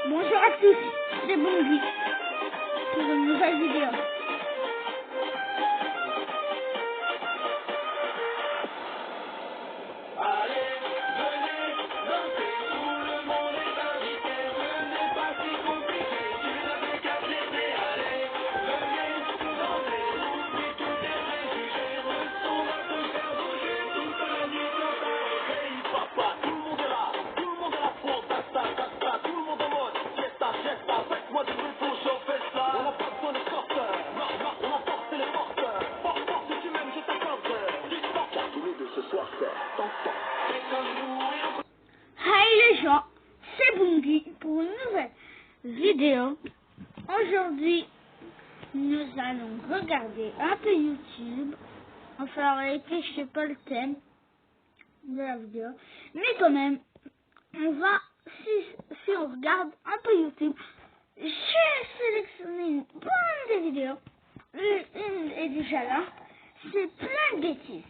Bonjour à tous, c'est Bongi pour une nouvelle vidéo. Hi les gens, c'est Bongi pour une nouvelle vidéo. Aujourd'hui, nous allons regarder un peu YouTube. Enfin, en réalité, je sais pas le thème de la vidéo, mais quand même, on va, si on regarde un peu YouTube, j'ai sélectionné une bonne de vidéos. Une est déjà là. C'est plein de bêtises.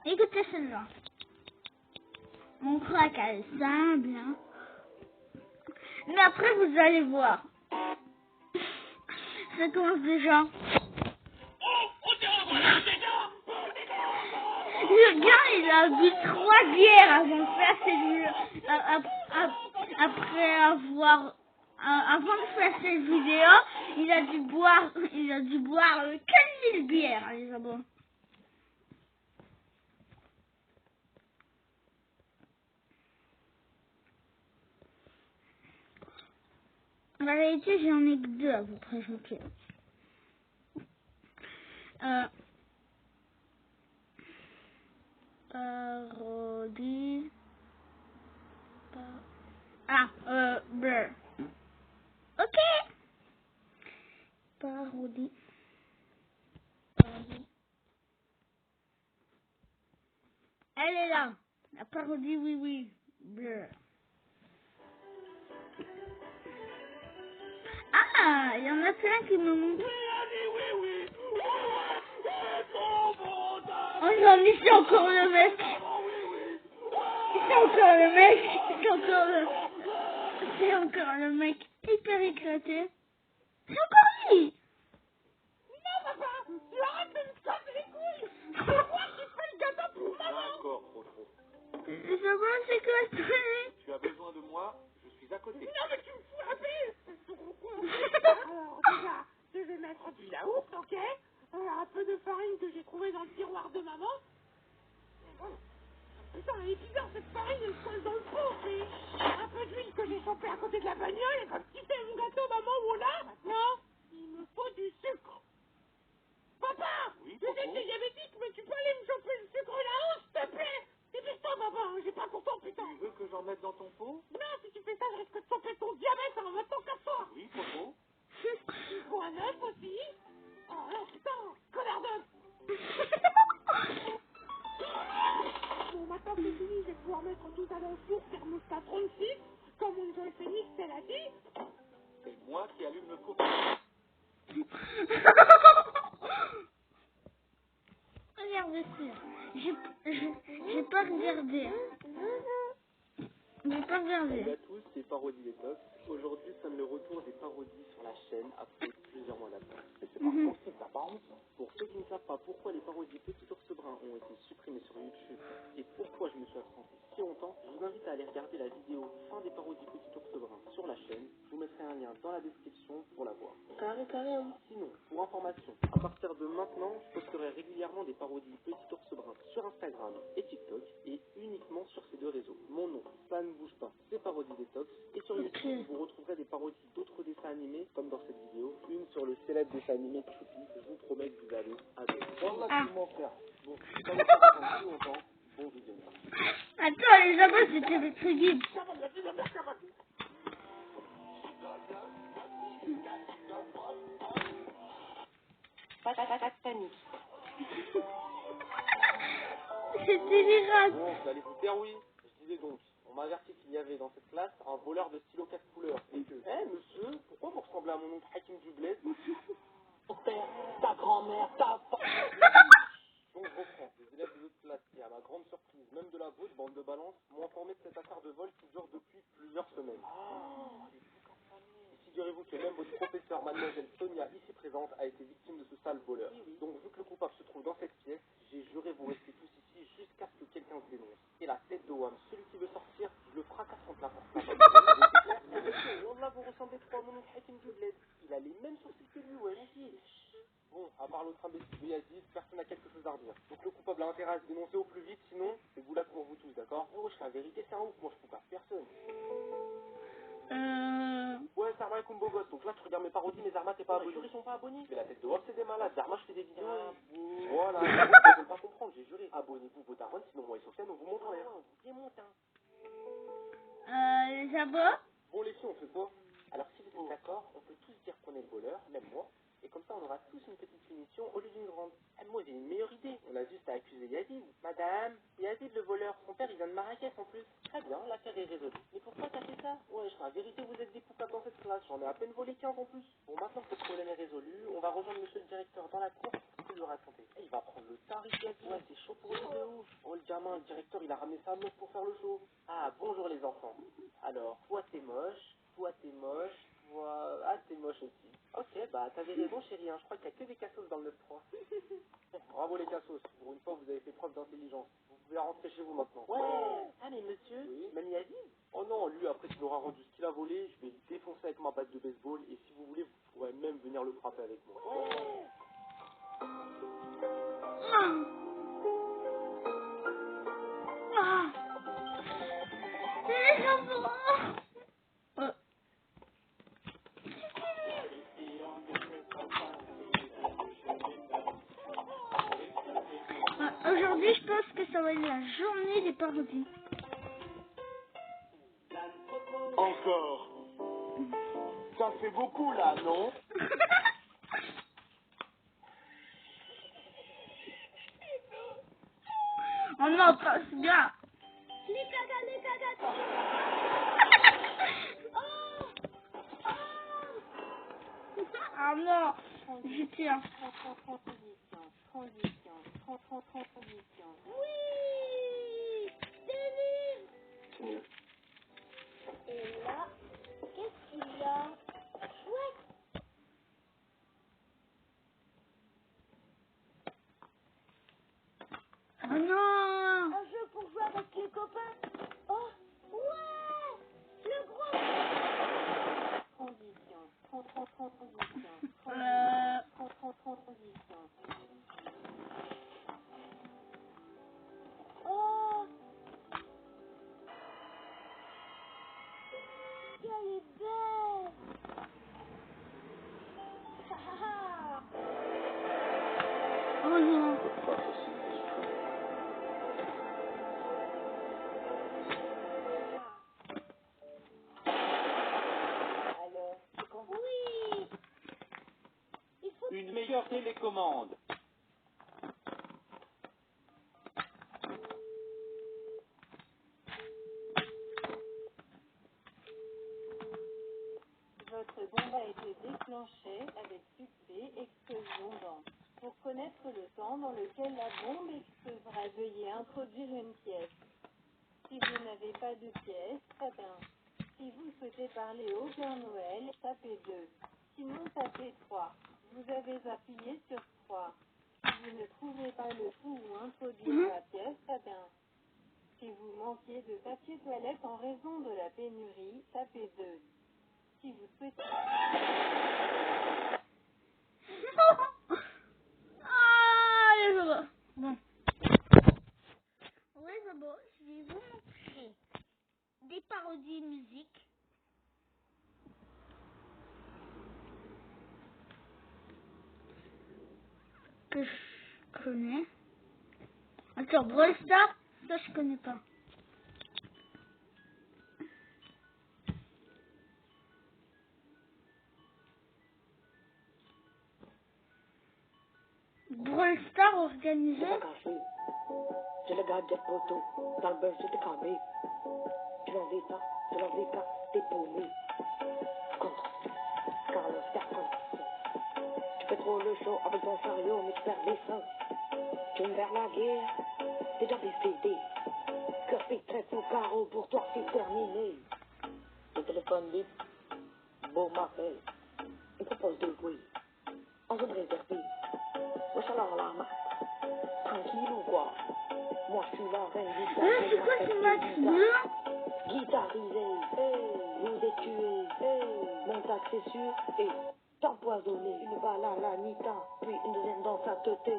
Écoutez celle-là. On croit qu'elle est simple, hein. Mais après, vous allez voir. Ça commence déjà. Le gars, il a bu 3 bières avant de faire avant de faire cette vidéo, il a dû boire 4000 bières, les abos. En réalité, j'en ai que 2 à vous présenter. Parodie. Blur. Ok. Parodie. Elle est là. La parodie, oui. Blur. Ah, il y en a plein qui me montrent. Oh non, mais c'est encore le mec. C'est encore le mec hyper éclaté. C'est encore lui. Non, papa, tu arrêtes de me casser les couilles. C'est moi qui fais le gâteau pour maman. D'accord, Frodo. Ça va, c'est quoi ce truc? Tu as besoin de moi, je suis à côté. Non, mais tu me fous la paix. Ce gros con. Alors, déjà, je vais mettre du yaourt, ok? Un peu de farine que j'ai trouvé dans le tiroir de maman. Putain, elle est bizarre cette farine, elle se colle dans le pot. Et un peu d'huile que j'ai chopée à côté de la bagnole. Et comme tu fais mon gâteau, maman, voilà. Maintenant, il me faut du sucre. Papa! Oui, Je sais que Coco. t'es diabétique, mais tu peux aller me choper le sucre là-haut, s'il te plaît! Dépêche-toi, papa, j'ai pas pour ton putain! Tu veux que j'en mette dans ton pot? Non, si tu fais ça, je risque de choper ton diabète en maintenant qu'à Oui, Coco. Il faut un œuf aussi? Oh non, putain! Connard d'œuf! Bon, maintenant c'est fini, je vais pouvoir mettre tout ça dans le four, thermostat 36, comme mon Joy Phoenix, elle a dit. C'est moi qui allume le four. Regarde dessus. J'ai pas regardé. J'ai pas Salut regardé. à tous, c'est Parodie Détox. Aujourd'hui sonne le retour des parodies sur la chaîne après plusieurs mois d'absence. Mais c'est pas possible, t'as pas honte. Pour ceux qui ne savent pas pourquoi les parodies Petit Ours Brun ont été supprimées sur YouTube et pourquoi je me suis absenté si longtemps, je vous invite à aller regarder la vidéo fin des parodies Petit Ours Brun sur la chaîne. Je vous mettrai un lien dans la description pour la voir. Carré, oui. Sinon, pour information, à partir de maintenant, je posterai régulièrement des parodies Petit Ours Brun sur Instagram et TikTok et uniquement sur ces 2 réseaux. Mon nom, ça ne bouge pas, c'est Parodie Détox. Et sur YouTube, vous retrouverez des parodies d'autres dessins animés, comme dans cette vidéo, une sur le célèbre dessin animé Choupi. Je vous promets que vous allez adorer. Voilà comment faire. Bon, ça vous prend plus longtemps, bon visionnage. Attends, les abos, c'était le truc guide. Pas de panique. C'était les rats. Bon, vous allez vous taire, oui. Je disais donc, on m'a averti qu'il y avait dans cette classe un voleur de stylo 4 couleurs. Et que, monsieur, pourquoi vous ressemblez à mon oncle Hakim du Bled? Ton père, ta grand-mère, ta... Donc je reprends. Les élèves de l'autre classe qui, à ma grande surprise, même de la vôtre, bande de balance, m'ont informé de cette affaire de vol qui dure depuis plusieurs semaines. figurez-vous que même votre professeur, mademoiselle Sonia, ici présente, a été victime de ce sale voleur. Donc, vu que le coupable se trouve dans cette pièce, j'ai juré vous rester tous ici jusqu'à ce que quelqu'un se dénonce. Et la tête de Wam, celui qui veut sortir, je le fracasse contre la porte. C'est clair? Wallah, vous ressemblez trop à mon oncle Hakim du bled. Il a les mêmes sourcils que lui, ouais. Bon, à part l'autre imbécile de Yazid, personne n'a quelque chose à redire. Donc le coupable a intérêt à se dénoncer au plus vite, sinon c'est goulag pour vous tous, d'accord? Oh, la vérité, c'est un ouf, moi je coupe à personne. Ouais, Zarma et beau gosse, donc là tu regardes mes parodies, mais Zarma t'es pas abonné. Ils sont pas abonnés. Mais la tête de Wop, c'est des malades. Zarma, je fais des vidéos. Voilà, ils veulent pas comprendre, j'ai juré. Abonnez-vous, vos darons, sinon moi et Sofiane, on vous monte en l'air. Bien monte, hein. Les abos. Bon, les filles, on fait quoi? Alors si vous êtes d'accord, on peut tous dire qu'on est le voleur, même moi. Et comme ça, on aura tous une petite punition au lieu d'une grande. Ah, moi, j'ai une meilleure idée. On a juste à accuser Yazid. Madame, Yazid le voleur. Son père, il vient de Marrakech en plus. Très bien, l'affaire est résolue. Mais pourquoi t'as fait ça? Ouais, je crois, la vérité, vous êtes des poucaves dans cette classe. J'en ai à peine volé 15 en plus. Bon, maintenant que le problème est résolu, on va rejoindre monsieur le directeur dans la cour pour tout lui raconter. Et il va prendre le tarif, Yazid. Ouais, c'est chaud pour lui de ouf. Oh, le gamin, le directeur, il a ramené sa meuf pour faire le show. Ah, bonjour les enfants. Alors, toi, t'es moche. Toi, t'es moche. Toi... Ah, t'es moche aussi. Ok, bah t'avais raison chérie, hein. Je crois qu'il n'y a que des cassos dans le 9-3. Bravo les cassos, pour une fois vous avez fait preuve d'intelligence. Vous pouvez rentrer chez vous maintenant. Ouais. Ah mais monsieur, oui. Même Yazid? Oh non, lui après qu'il aura rendu ce qu'il a volé, je vais le défoncer avec ma batte de baseball et si vous voulez, vous pourrez même venir le frapper avec moi. Ouais. Les abos. Aujourd'hui, je pense que ça va être la journée des parodies. Encore. Ça fait beaucoup là, non? Oh non, pas ce gars. Les cagas. Ah non, j'ai peur. Transition. Oui, c'est mieux. Et là, qu'est-ce qu'il y a? Chouette. Oh non. Un jeu pour jouer avec les copains. Oh, ouais, le gros. Transition. Oh, qu'elle est belle. Oh non. Alors, oui. Il faut... Une meilleure télécommande. Votre bombe a été déclenchée avec succès, explosion dans. Pour connaître le temps dans lequel la bombe explosera, veuillez introduire une pièce. Si vous n'avez pas de pièce, très bien. Si vous souhaitez parler au Père Noël, tapez 2. Sinon, tapez 3. Vous avez appuyé sur 3. Si vous ne trouvez pas le trou ou introduire la pièce, très bien. Si vous manquez de papier toilette en raison de la pénurie, tapez 2. Si vous souhaitez... Ah, les abos. Bon. Les abos, je vais vous montrer des parodies musique. Que je connais. Attends, Brawl Stars, ça je connais pas. Brawl Stars organisé. J'ai le gadget photo, dans le beurre j'étais cramé. Tu l'en vis pas, t'es paumé. Contre Carlos Carton. Tu fais trop le show avec ton chariot, mais tu perds les sens. Tu me vers la guerre, t'es déjà décédé. Copie très fou, carreau, pour toi c'est terminé. Le téléphone bip, beau m'appelle. Il propose de jouer. En zone réservée. Wesh alors la mat. Tranquille ou quoi? Moi je suis la reine du C'est quoi ce match bleu? Guitarisé, hey, vous êtes tué, hey, mon taxe c'est sûr, et t'empoisonné, une balle à l'Anita, puis une deuxième dans sa teuté.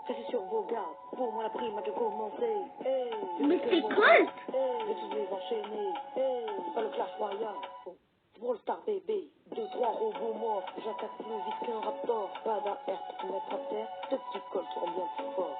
Restez sur vos gardes, pour moi la prime a de commencer, hey, Mais c'est quoi? hey, je tous les enchaîner, hey, c'est pas le Clash Royale, oh, c'est Brawl Star bébé, 2-3 robots morts, j'attaque plus vite qu'un raptor, pas d'AR pour te mettre à terre, deux petits cols seront bien plus forts,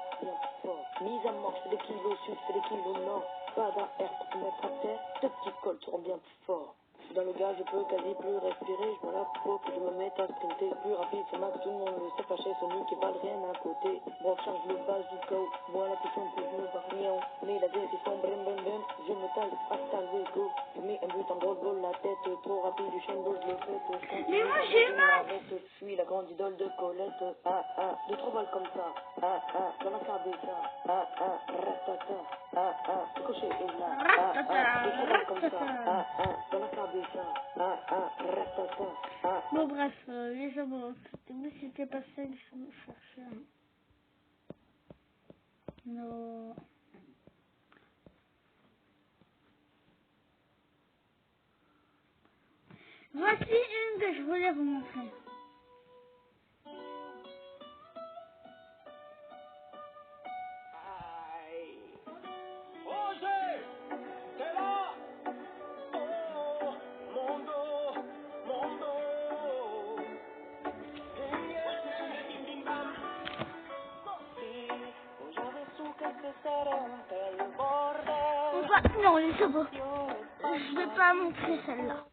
mise à mort, je fais des kilos sud, je fais des kilos nord, pas d'AR pour te mettre à terre, deux petits cols seront bien plus forts. Dans le gaz, je peux quasi plus respirer, je me lave pour que je me mette à sprinter. Plus rapide, c'est max, tout le monde le sait, fâché, Sonic qui valent rien à côté. Brock charge le bas du chaos, moi la question que je me barre rien. Mais la décision, brim brim brim, je me taille, hasta luego. Je mets un but en gros ball, la tête trop rapide, du chien je le fais. Mais moi j'ai mal. Je suis la grande idole de Colette, ah ah, de trop vol comme ça, ah ah, dans la cabeza, ah ah, ratata, ah ah, le cocher est là, ah ah, de trop vol comme ça, ah ah, dans la cabeza. Bon bref, les amours, c'était pas ça que je cherchais. Non. Voici une que je voulais vous montrer. Roger, t'es là? Oh, mon dos, mon dos. Non, les amours, je vais pas montrer celle-là.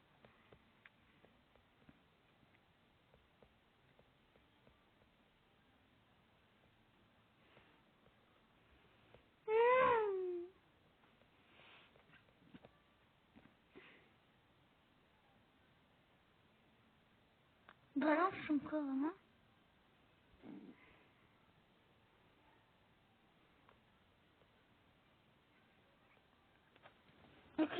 Balance encore, hein? Ok.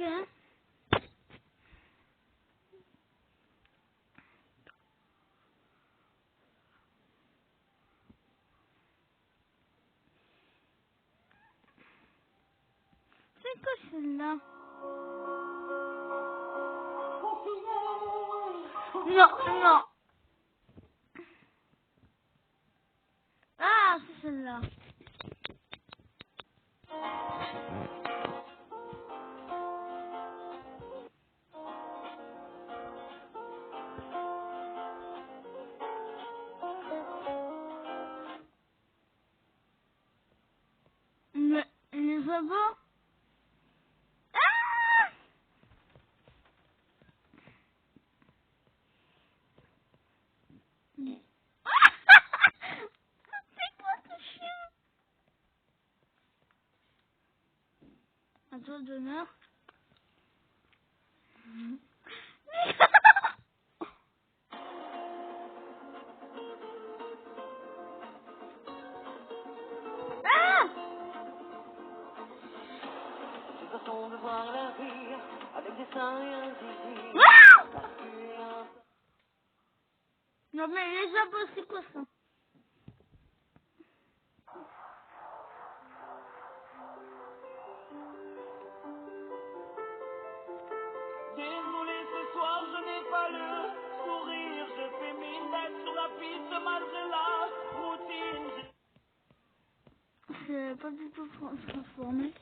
C'est quoi celle-là? Non, non. Ah, c'est celle-là. Mais les abats. Ah! C'est quoi ce chien? À toi d'honneur. Ah! Ah! Non mais les abats, c'est quoi ça? Désolé, ce soir je n'ai pas le sourire. Je fais mine d'être sur la piste malgré la routine. C'est pas du tout transformé.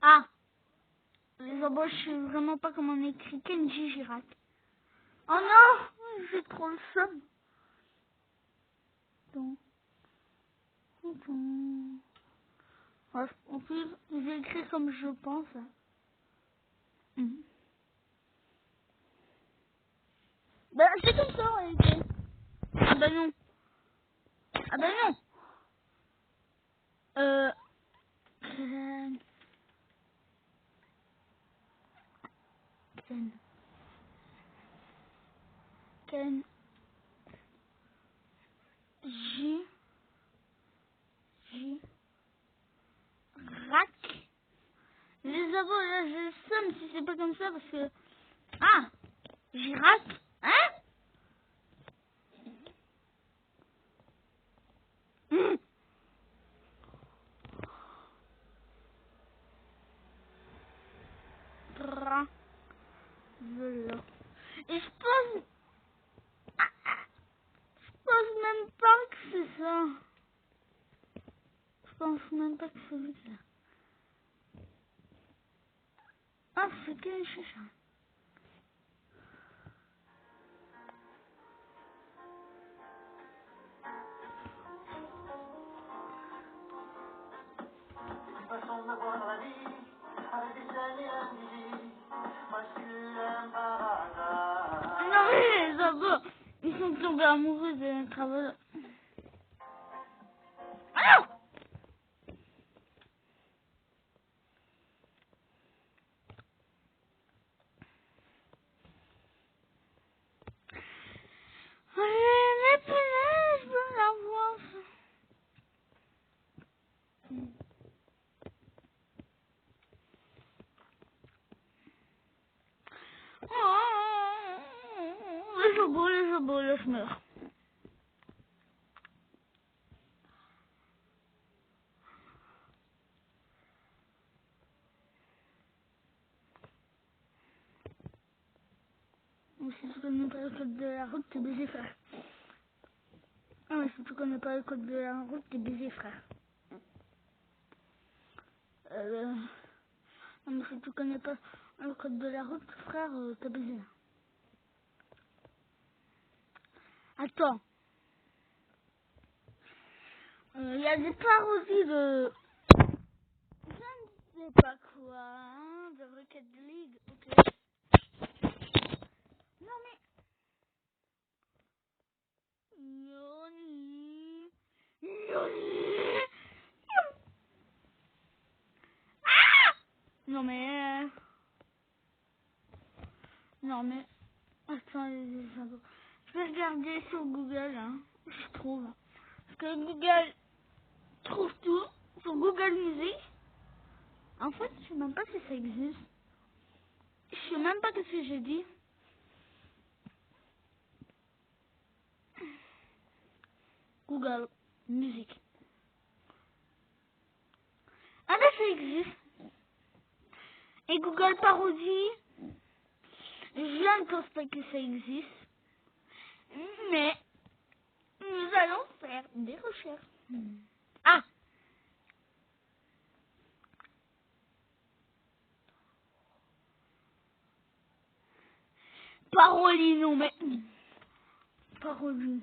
Ah! Les abats, je sais vraiment pas comment on écrit Kenji Girac. Oh non! J'ai trop le seum. Attends. Bref, en plus, j'ai écrit comme je pense. Ben, c'est comme ça, en réalité. Ah ben non. Ah ben non. Ken. Ken. Ken. J. mais si c'est pas comme ça, parce que... Ah, girafe, hein? Voilà. Et je pense... Je pense même pas que c'est ça. Je pense même pas que c'est ça. Ah, c'est quel chicha? Passons ma voix dans la vie, avec des scènes et la musique, masculin par hasard. Non mais les abos, ils sont tombés amoureux de travail. Alors mais punaise, je veux la voir. Les abos, là je meurs. Mais si tu connais pas le code de la route, t'es baisé, frère. Ah mais si tu connais pas le code de la route, t'es baisé, frère. Non mais si tu connais pas le code de la route, frère, t'es baisé. Attends. Il y a des parodies de... Je ne sais pas quoi, hein, de Rocket League, ok. Non mais... Yoni... Yoni... Ah non mais... Non mais... Attends, je vais regarder sur Google, hein, je trouve. Parce que Google trouve tout sur Google Music. En fait, je sais même pas si ça existe. Je sais même pas ce que j'ai dit. Google Music. Ah ben ça existe. Et Google Parodie, je ne pense pas que ça existe. Mais nous allons faire des recherches. Ah, parodie, non mais... Parodie.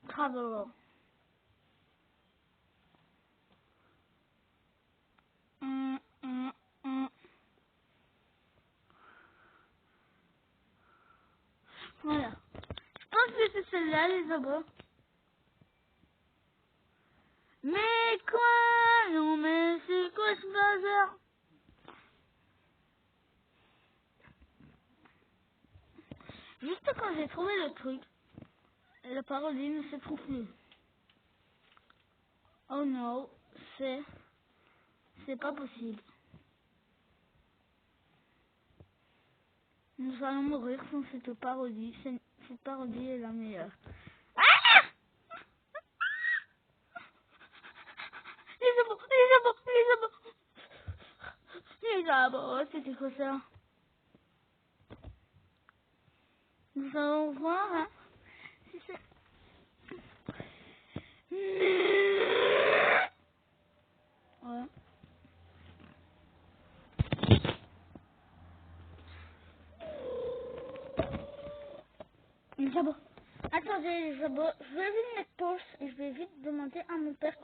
Traveler. Hum. Voilà. Je pense que c'est celle-là, les abos. Mais quoi? Non mais c'est quoi ce bazar? Juste quand j'ai trouvé le truc, la parodie ne se trouve plus. Oh non, c'est pas possible. Nous allons mourir sans cette parodie. Cette parodie est la meilleure. Ah! Les abos, c'était quoi ça? Nous allons voir, hein, si c'est... Ouais. Les abos. Attendez, les abos, je vais vite mettre pause et je vais vite demander à mon père